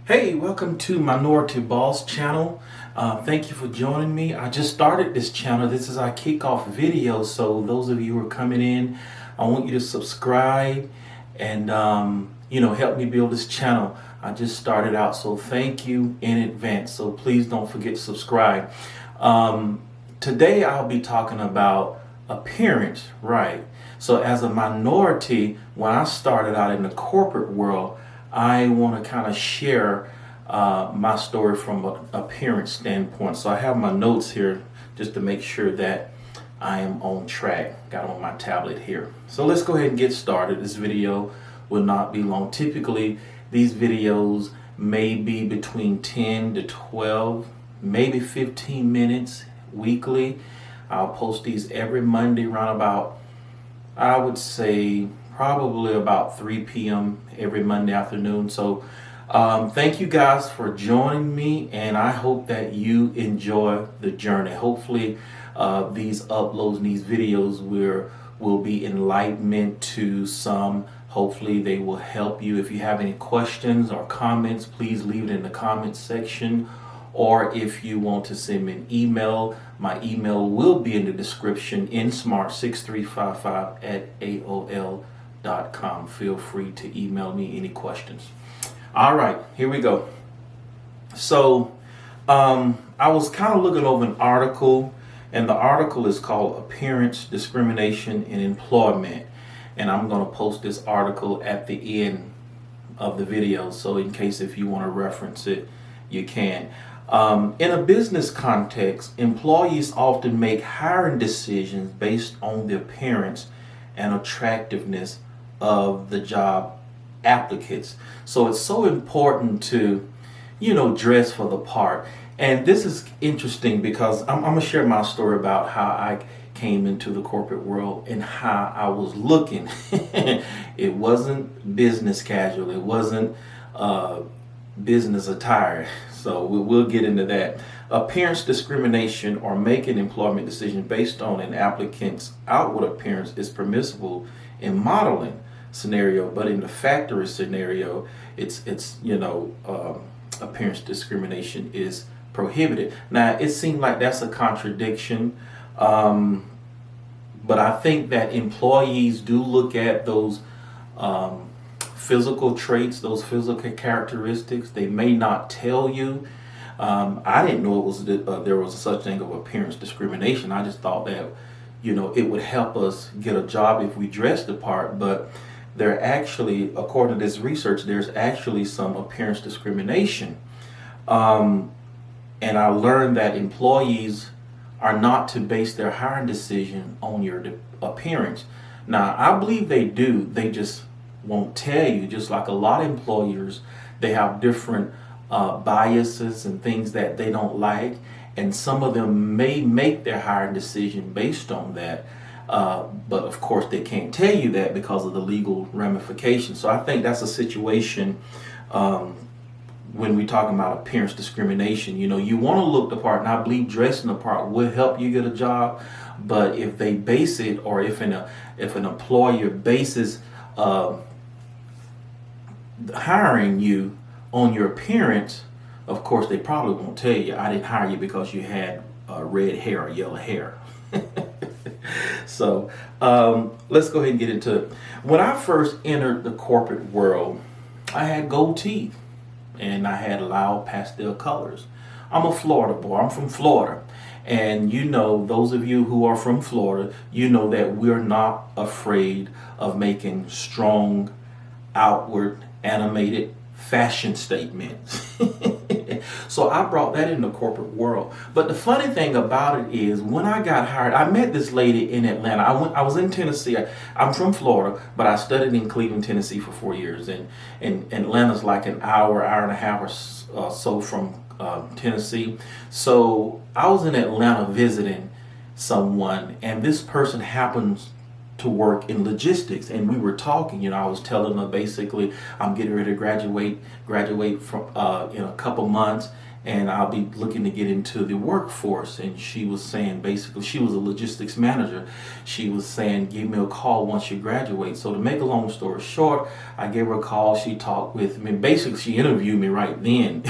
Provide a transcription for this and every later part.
Hey, welcome to Minority Boss channel. Thank you for joining me. I just started this channel. This is our kickoff video. So those of you who are coming in, I want you to subscribe and help me build this channel. I just started out, so thank you in advance. So please don't forget to subscribe. Today I'll be talking about appearance, right? So as a minority, when I started out in the corporate world, I want to kind of share my story from an appearance standpoint. So I have my notes here just to make sure that I am on track. Got on my tablet here. So let's go ahead and get started. This video will not be long. Typically, these videos may be between 10 to 12, maybe 15 minutes weekly. I'll post these every Monday around about, I would say, probably about 3 p.m. every Monday afternoon. So thank you guys for joining me, and I hope that you enjoy the journey. Hopefully these uploads and these videos will be enlightenment to some. Hopefully they will help you. If you have any questions or comments, please leave it in the comments section. Or if you want to send me an email, my email will be in the description, nsmart6355@aol.com. Feel free to email me any questions. All right, here we go. So I was kind of looking over an article, and the article is called Appearance Discrimination in Employment. And I'm going to post this article at the end of the video, so in case if you want to reference it, you can. In a business context, employees often make hiring decisions based on the appearance and attractiveness of the job applicants. So it's so important to, dress for the part. And this is interesting because I'm going to share my story about how I came into the corporate world and how I was looking. It wasn't business casual. It wasn't business attire. So we'll get into that. Appearance discrimination or making employment decisions based on an applicant's outward appearance is permissible in modeling scenario, but in the factory scenario, it's appearance discrimination is prohibited. Now it seems like that's a contradiction, but I think that employees do look at those physical traits, those physical characteristics. They may not tell you. I didn't know it was there was such thing of appearance discrimination. I just thought that it would help us get a job if we dressed the part. But there actually, according to this research, there's actually some appearance discrimination. And I learned that employees are not to base their hiring decision on your appearance. Now, I believe they do. They just won't tell you. Just like a lot of employers, they have different biases and things that they don't like, and some of them may make their hiring decision based on that, but of course they can't tell you that because of the legal ramifications. So I think that's a situation when we're talking about appearance discrimination. You want to look the part, and I believe dressing the part will help you get a job. But if they base it, or if an employer bases hiring you on your appearance, of course they probably won't tell you, I didn't hire you because you had red hair or yellow hair. So let's go ahead and get into it. When I first entered the corporate world, I had gold teeth and I had loud pastel colors. I'm a Florida boy. I'm from Florida. And those of you who are from Florida, that we're not afraid of making strong, outward, animated fashion statements. So I brought that in the corporate world. But the funny thing about it is, when I got hired, I met this lady in Atlanta. I was in Tennessee. I'm from Florida, but I studied in Cleveland, Tennessee for 4 years. And Atlanta's like an hour and a half or so from Tennessee. So I was in Atlanta visiting someone, and this person happens to work in logistics, and we were talking. I was telling her basically I'm getting ready to graduate from in a couple months, and I'll be looking to get into the workforce. And she was saying, basically, she was a logistics manager. She was saying, give me a call once you graduate. So to make a long story short, I gave her a call. She talked with me. Basically, she interviewed me right then.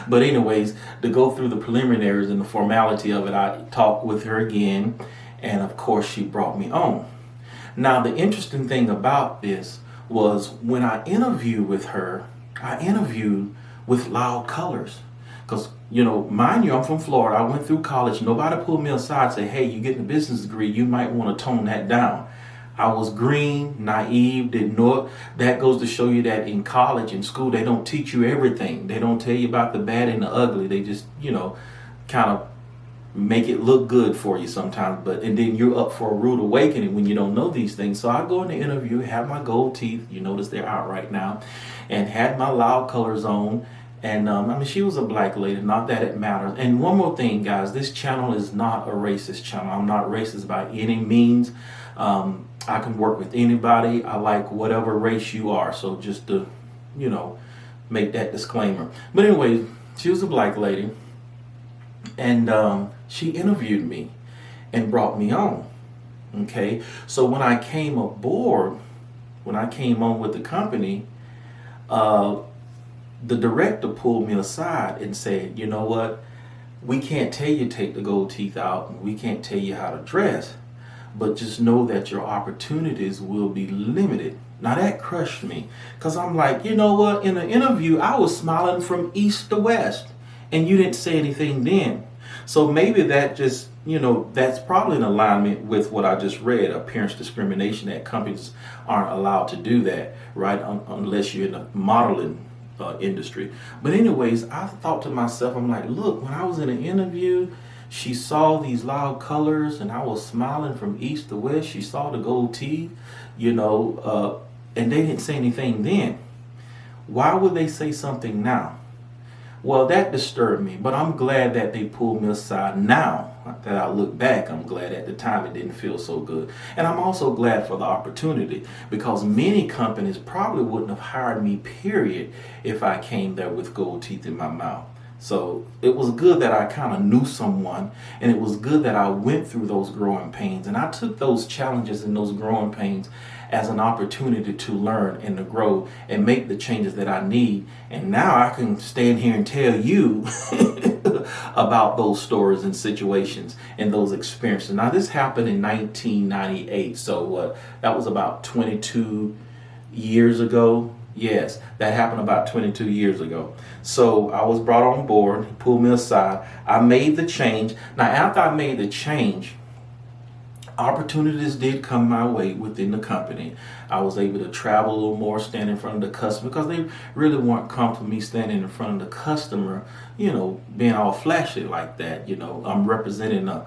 But anyways, to go through the preliminaries and the formality of it, I talked with her again. And of course, she brought me on. Now, the interesting thing about this was when I interviewed with her, I interviewed with loud colors. Because, mind you, I'm from Florida. I went through college. Nobody pulled me aside and said, hey, you're getting a business degree. You might want to tone that down. I was green, naive, didn't know it. That goes to show you that in college and school, they don't teach you everything. They don't tell you about the bad and the ugly. They just, kind of make it look good for you sometimes. And then you're up for a rude awakening when you don't know these things. So I go in the interview, have my gold teeth. You notice they're out right now. And had my loud colors on. And she was a black lady, not that it matters. And one more thing, guys, this channel is not a racist channel. I'm not racist by any means. I can work with anybody. I like whatever race you are. So just to, make that disclaimer. But anyway, she was a black lady. And she interviewed me and brought me on. Okay. So when I came aboard, when I came on with the company, the director pulled me aside and said, you know what, we can't tell you take the gold teeth out, and we can't tell you how to dress, but just know that your opportunities will be limited. Now that crushed me, because I'm like, you know what, in the interview, I was smiling from east to west, and you didn't say anything then. So maybe that just, that's probably in alignment with what I just read, appearance discrimination, that companies aren't allowed to do that, right, unless you're in the modeling industry. But anyways, I thought to myself, I'm like, look, when I was in an interview, she saw these loud colors and I was smiling from east to west. She saw the gold teeth, and they didn't say anything then. Why would they say something now? Well, that disturbed me, but I'm glad that they pulled me aside now. That I look back, I'm glad at the time it didn't feel so good. And I'm also glad for the opportunity, because many companies probably wouldn't have hired me, period, if I came there with gold teeth in my mouth. So it was good that I kind of knew someone, and it was good that I went through those growing pains. And I took those challenges and those growing pains as an opportunity to learn and to grow and make the changes that I need. And now I can stand here and tell you about those stories and situations and those experiences. Now this happened in 1998. So that was about 22 years ago. Yes, that happened about 22 years ago. So I was brought on board, he pulled me aside. I made the change. Now after I made the change, opportunities did come my way within the company. I was able to travel a little more, stand in front of the customer, because they really weren't comfortable me standing in front of the customer, being all flashy like that. I'm representing a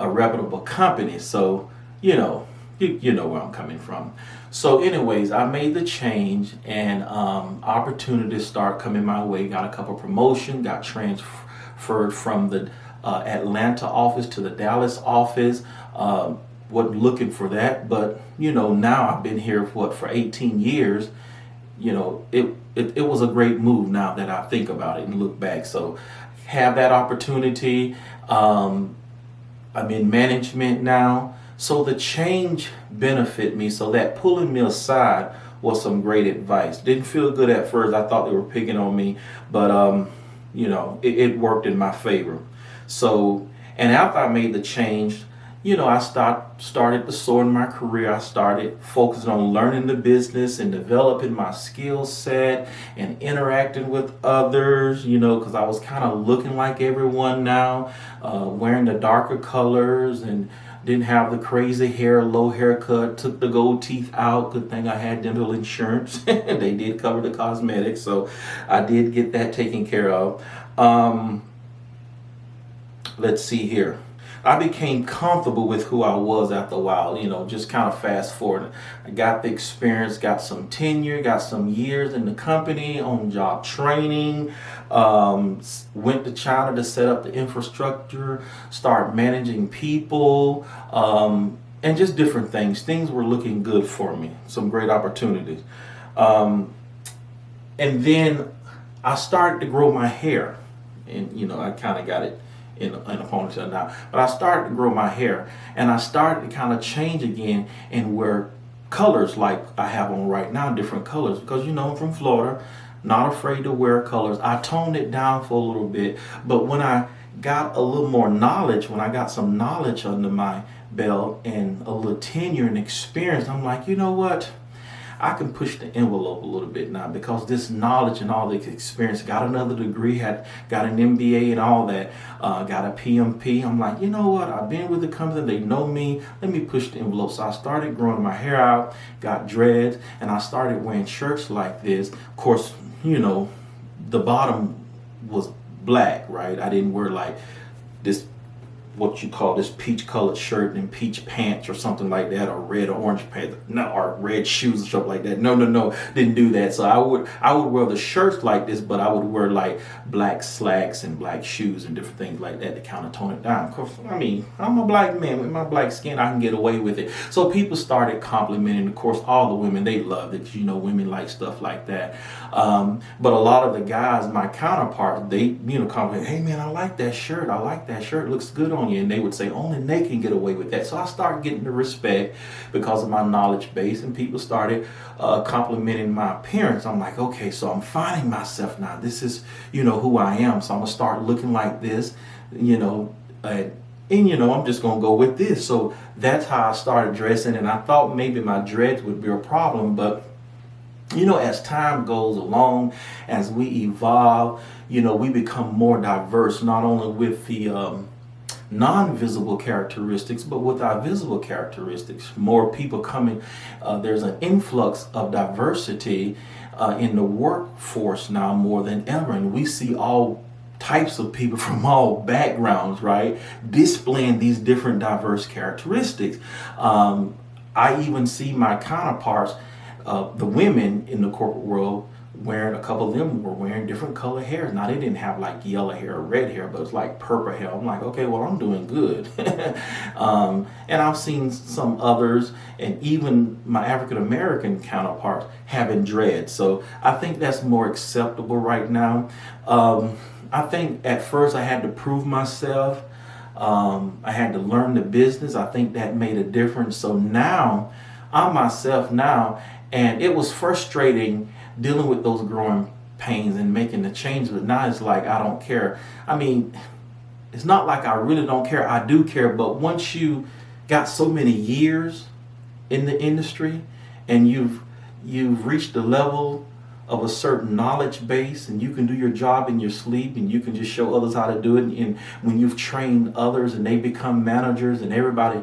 reputable company, so you know where I'm coming from. So anyways, I made the change, and opportunities start coming my way. Got a couple promotions, got transferred from the Atlanta office to the Dallas office. Wasn't looking for that, but now I've been here for 18 years. It was a great move now that I think about it and look back. So have that opportunity. I'm in management now. So the change benefit me. So that pulling me aside was some great advice. Didn't feel good at first. I thought they were picking on me, but it worked in my favor. So, and after I made the change, I started to soar in my career. I started focusing on learning the business and developing my skill set and interacting with others, because I was kind of looking like everyone now, wearing the darker colors and didn't have the crazy hair, low haircut, took the gold teeth out. Good thing I had dental insurance. They did cover the cosmetics, so I did get that taken care of. Let's see here. I became comfortable with who I was after a while, just kind of fast forward. I got the experience, got some tenure, got some years in the company, on job training, went to China to set up the infrastructure, start managing people, and just different things. Things were looking good for me, some great opportunities. And then I started to grow my hair. and I kind of got it in a ponytail now. But I started to grow my hair, and I started to kind of change again and wear colors like I have on right now, different colors, because I'm from Florida, not afraid to wear colors. I toned it down for a little bit, but when I got a little more knowledge, when I got some knowledge under my belt and a little tenure and experience, I'm like, you know what? I can push the envelope a little bit now, because this knowledge and all the experience, got another degree, got an MBA and all that, got a PMP. I'm like, you know what? I've been with the company. They know me. Let me push the envelope. So I started growing my hair out, got dreads, and I started wearing shirts like this. Of course, the bottom was black, right? I didn't wear like this, what you call this peach colored shirt and peach pants or something like that, or red or orange pants, no, or red shoes and stuff like that. No, didn't do that. So I would wear the shirts like this, but I would wear like black slacks and black shoes and different things like that to kind of tone it down. Of course, I mean, I'm a black man with my black skin. I can get away with it. So people started complimenting. Of course, all the women, they loved it. Women like stuff like that. But a lot of the guys, my counterparts, they compliment, hey man, I like that shirt. I like that shirt. It looks good on you. And they would say only they can get away with that. So I started getting the respect because of my knowledge base, and people started complimenting my appearance. I'm like, okay, so I'm finding myself now. This is who I am. So I'm gonna start looking like this, and I'm just gonna go with this. So that's how I started dressing, and I thought maybe my dreads would be a problem, but as time goes along, as we evolve, we become more diverse, not only with the non-visible characteristics, but with our visible characteristics. More people coming, there's an influx of diversity in the workforce now more than ever, and we see all types of people from all backgrounds, right, displaying these different diverse characteristics. I even see my counterparts, the women in the corporate world, a couple of them were wearing different color hair. Now they didn't have like yellow hair or red hair, but it's like purple hair. I'm like, okay, well, I'm doing good. And I've seen some others, and even my African American counterparts having dreads. So I think that's more acceptable right now. I think at first I had to prove myself. I had to learn the business. I think that made a difference. So now I'm myself now, and it was frustrating dealing with those growing pains and making the change, but now it's like I don't care. I mean, it's not like I really don't care. I do care, but once you got so many years in the industry and you've reached the level of a certain knowledge base, and you can do your job in your sleep, and you can just show others how to do it, and when you've trained others and they become managers and everybody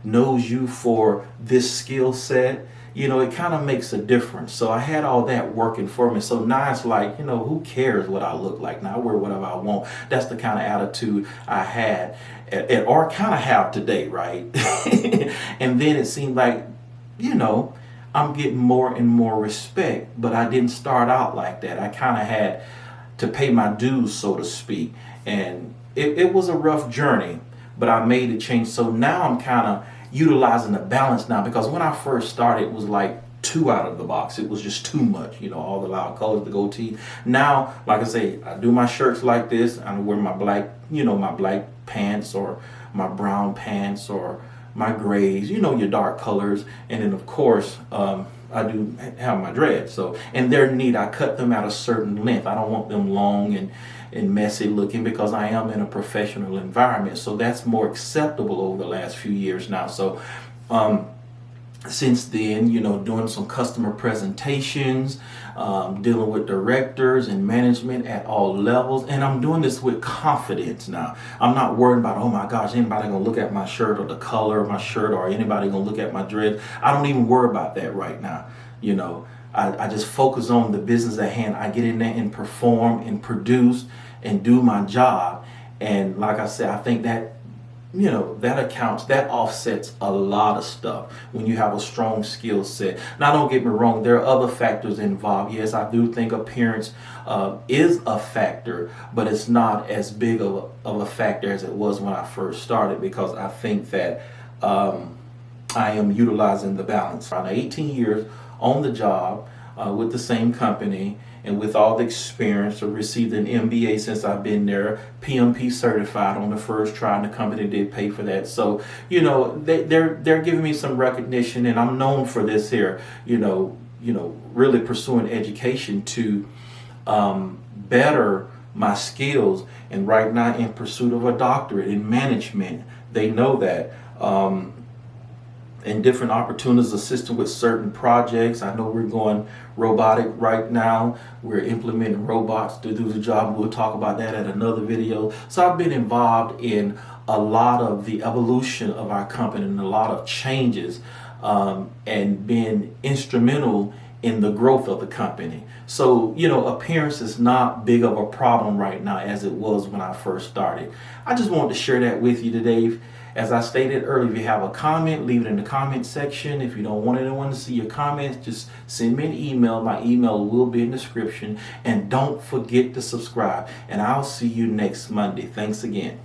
knows you for this skill set, it kind of makes a difference. So I had all that working for me. So now it's like, who cares what I look like? Now I wear whatever I want. That's the kind of attitude I had or kind of have today, right? And then it seemed like, I'm getting more and more respect, but I didn't start out like that. I kind of had to pay my dues, so to speak. And it was a rough journey, but I made a change. So now I'm kind of utilizing the balance now, because when I first started, it was like too out of the box. It was just too much, all the loud colors, the goatee. Now, like I say, I do my shirts like this. I wear my black, my black pants or my brown pants or my grays, your dark colors. And then of course, I do have my dreads. So, and they're neat. I cut them at a certain length. I don't want them long and messy looking, because I am in a professional environment. So that's more acceptable over the last few years now. So since then, doing some customer presentations, dealing with directors and management at all levels. And I'm doing this with confidence now. I'm not worried about, oh my gosh, anybody gonna look at my shirt or the color of my shirt, or anybody gonna look at my dreads. I don't even worry about that right now. I just focus on the business at hand. I get in there and perform and produce and do my job. And like I said, I think that, that offsets a lot of stuff when you have a strong skill set. Now, don't get me wrong, there are other factors involved. Yes, I do think appearance is a factor, but it's not as big of a factor as it was when I first started, because I think that I am utilizing the balance. Around 18 years on the job with the same company, and with all the experience, I received an MBA since I've been there, PMP certified on the first try, and the company did pay for that. So, you know, they're giving me some recognition, and I'm known for this here, really pursuing education to better my skills, and right now in pursuit of a doctorate in management. They know that. And different opportunities, assisting with certain projects. I know we're going robotic right now. We're implementing robots to do the job. We'll talk about that at another video. So I've been involved in a lot of the evolution of our company and a lot of changes, and been instrumental in the growth of the company. So, appearance is not big of a problem right now as it was when I first started. I just wanted to share that with you today. As I stated earlier, if you have a comment, leave it in the comment section. If you don't want anyone to see your comments, just send me an email. My email will be in the description. And don't forget to subscribe. And I'll see you next Monday. Thanks again.